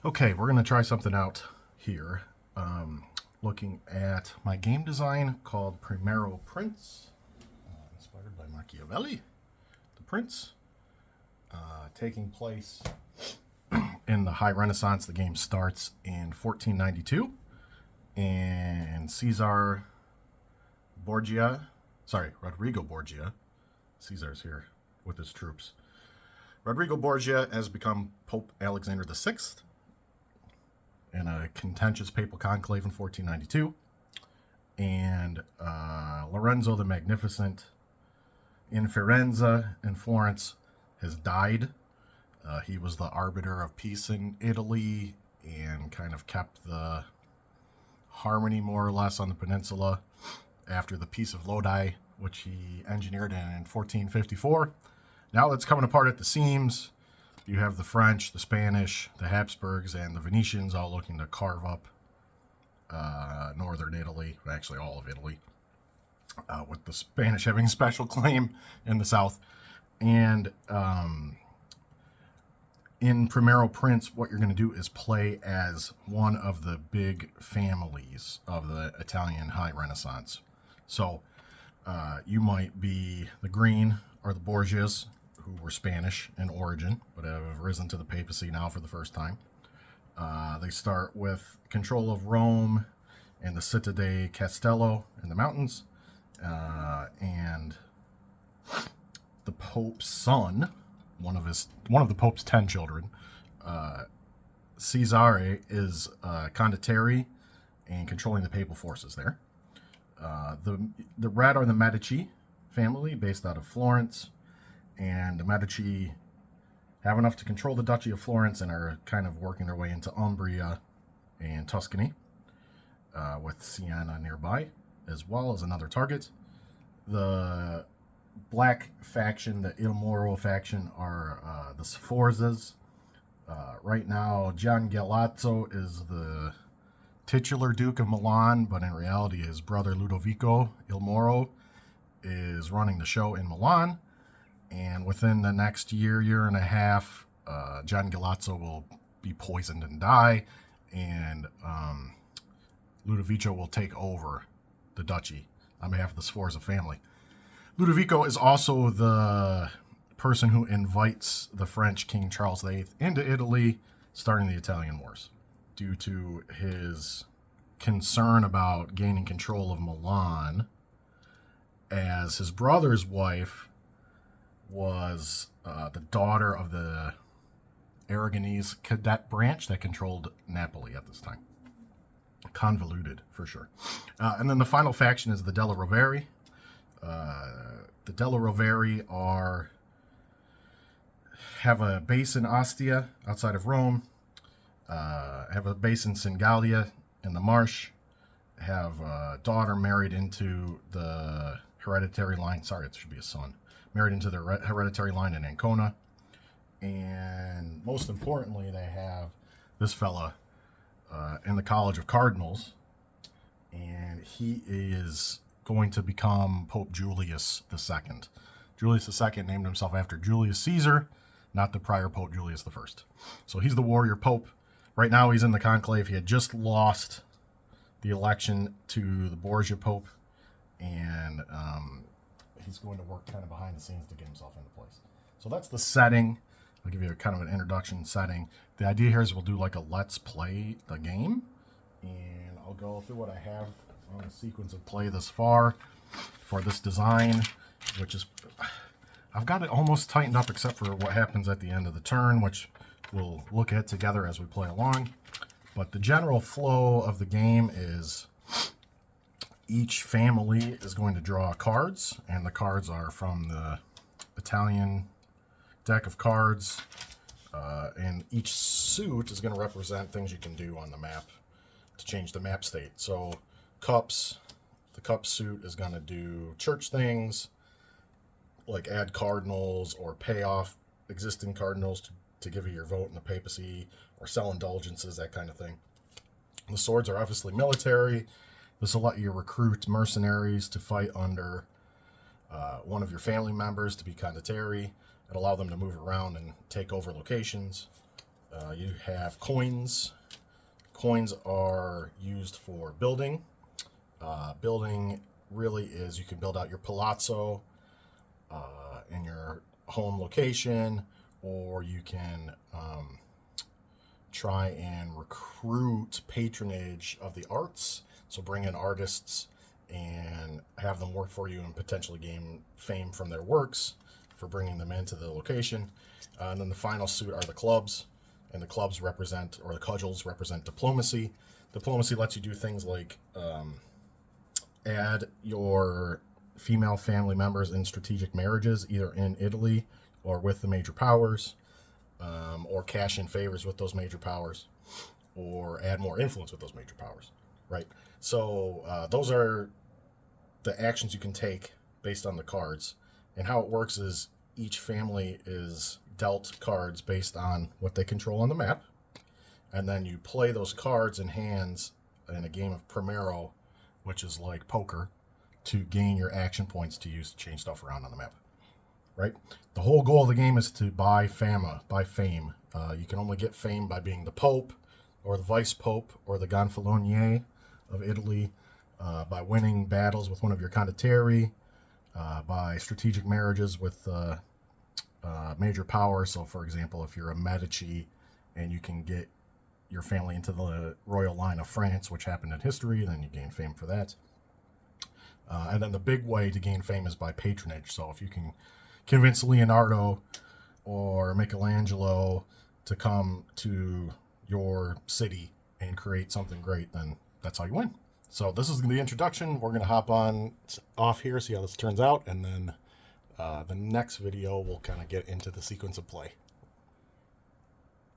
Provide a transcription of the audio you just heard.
Okay, we're going to try something out here. Looking at my game design called Primero Prince, inspired by Machiavelli, the Prince, taking place in the High Renaissance. The game starts in 1492, and Rodrigo Borgia, Caesar's here with his troops. Rodrigo Borgia has become Pope Alexander VI in a contentious papal conclave in 1492, and Lorenzo the Magnificent in Firenze and Florence has died. He was the arbiter of peace in Italy and kind of kept the harmony more or less on the peninsula after the Peace of Lodi, which he engineered in 1454. Now that's coming apart at the seams. You have the French, the Spanish, the Habsburgs, and the Venetians all looking to carve up northern Italy, actually all of Italy, with the Spanish having special claim in the south. And in Primero Prince, what you're going to do is play as one of the big families of the Italian High Renaissance. So you might be the Green or the Borgias, who were Spanish in origin, but have risen to the papacy now for the first time. They start with control of Rome and the Città di Castello in the mountains, and the Pope's son, one of the Pope's 10 children, Cesare, is condottieri and controlling the papal forces there. The red are the Medici family, based out of Florence. And the Medici have enough to control the Duchy of Florence and are kind of working their way into Umbria and Tuscany, with Siena nearby, as well as another target. The black faction, the Il Moro faction, are the Sforzas. Right now, Gian Galeazzo is the titular Duke of Milan, but in reality, his brother Ludovico Il Moro is running the show in Milan. And within the next year and a half, Gian Galeazzo will be poisoned and die, and Ludovico will take over the duchy on behalf of the Sforza family. Ludovico is also the person who invites the French King Charles VIII into Italy, starting the Italian Wars, due to his concern about gaining control of Milan, as his brother's wife was the daughter of the Aragonese cadet branch that controlled Napoli at this time. Convoluted, for sure. And then the final faction is the Della Rovere. The Della Rovere have a base in Ostia, outside of Rome, have a base in Singalia, in the Marsh, have a daughter married into the hereditary line. Sorry, it should be a son. Married into the hereditary line in Ancona. And most importantly, they have this fella in the College of Cardinals. And he is going to become Pope Julius II. Julius II named himself after Julius Caesar, not the prior Pope Julius I. So he's the warrior pope. Right now he's in the conclave. He had just lost the election to the Borgia Pope. And he's going to work kind of behind the scenes to get himself into place. So that's the setting. I'll give you a kind of an introduction setting. The idea here is we'll do like a let's play the game, and I'll go through what I have on the sequence of play thus far for this design, which is, I've got it almost tightened up except for what happens at the end of the turn, which we'll look at together as we play along. But the general flow of the game is each family is going to draw cards, and the cards are from the Italian deck of cards. And each suit is going to represent things you can do on the map to change the map state. So cups, the cup suit is going to do church things, like add cardinals or pay off existing cardinals to give you your vote in the papacy, or sell indulgences, that kind of thing. The swords are obviously military. This will let you recruit mercenaries to fight under one of your family members to be condottieri. It'll allow them to move around and take over locations. You have coins. Coins are used for building. Building really is, you can build out your palazzo in your home location, or you can try and recruit patronage of the arts. So bring in artists and have them work for you and potentially gain fame from their works for bringing them into the location. And then the final suit are the clubs, and the clubs represent, or the cudgels represent, diplomacy. Diplomacy lets you do things like add your female family members in strategic marriages, either in Italy or with the major powers, or cash in favors with those major powers, or add more influence with those major powers, right? So those are the actions you can take based on the cards. And how it works is each family is dealt cards based on what they control on the map, and then you play those cards in hands in a game of Primero, which is like poker, to gain your action points to use to change stuff around on the map, right? The whole goal of the game is to buy fama, buy fame. You can only get fame by being the Pope, or the Vice Pope, or the Gonfalonier of Italy, by winning battles with one of your condottieri, by strategic marriages with major power. So, for example, if you're a Medici and you can get your family into the royal line of France, which happened in history, then you gain fame for that. And then the big way to gain fame is by patronage. So if you can convince Leonardo or Michelangelo to come to your city and create something great, then that's how you win. So this is the introduction. We're going to hop on off here, see how this turns out, and then the next video we'll kind of get into the sequence of play.